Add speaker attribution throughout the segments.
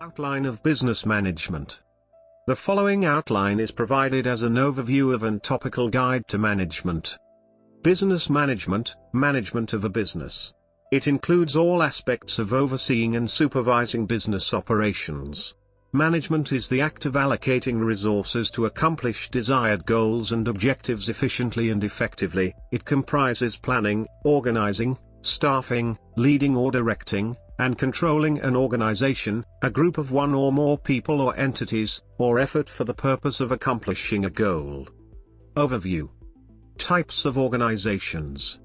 Speaker 1: Outline of business management. The following outline is provided as an overview of and topical guide to management. Business management, management of a business. It includes all aspects of overseeing and supervising business operations. Management is the act of allocating resources to accomplish desired goals and objectives efficiently and effectively. It comprises planning, organizing, staffing, leading or directing, and controlling an organization, a group of one or more people or entities, or effort for the purpose of accomplishing a goal. Overview. Types of organizations.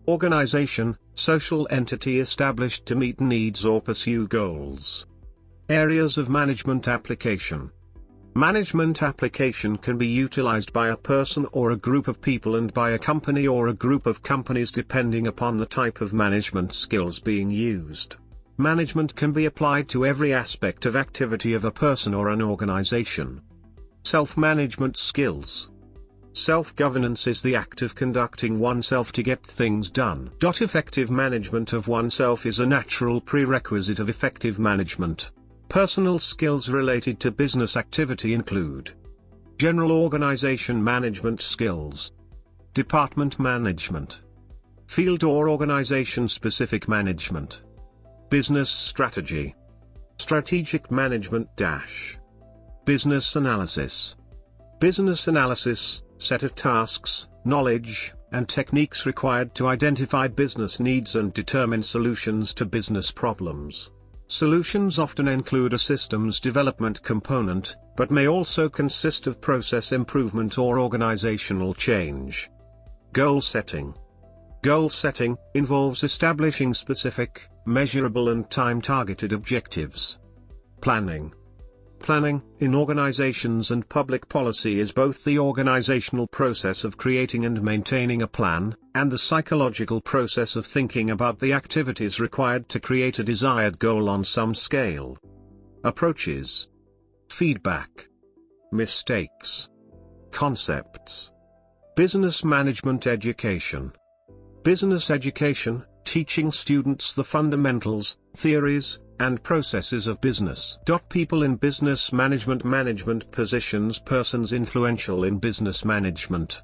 Speaker 1: Organization, social entity established to meet needs or pursue goals. Areas of management application. Management application can be utilized by a person or a group of people and by a company or a group of companies depending upon the type of management skills being used. Management can be applied to every aspect of activity of a person or an organization. Self-management skills. Self-governance is the act of conducting oneself to get things done. Effective management of oneself is a natural prerequisite of effective management. Personal skills related to business activity include general organization management skills, department management, field or organization-specific management, business strategy, strategic management - business analysis. Business analysis, set of tasks, knowledge, and techniques required to identify business needs and determine solutions to business problems. Solutions often include a systems development component, but may also consist of process improvement or organizational change. Goal setting. Goal setting involves establishing specific, measurable and time-targeted objectives. Planning. Planning, in organizations and public policy, is both the organizational process of creating and maintaining a plan, and the psychological process of thinking about the activities required to create a desired goal on some scale. Approaches. Feedback. Mistakes. Concepts. Business management education. Business education, teaching students the fundamentals, theories, and processes of business. People in business management. Management positions. Persons influential in business management.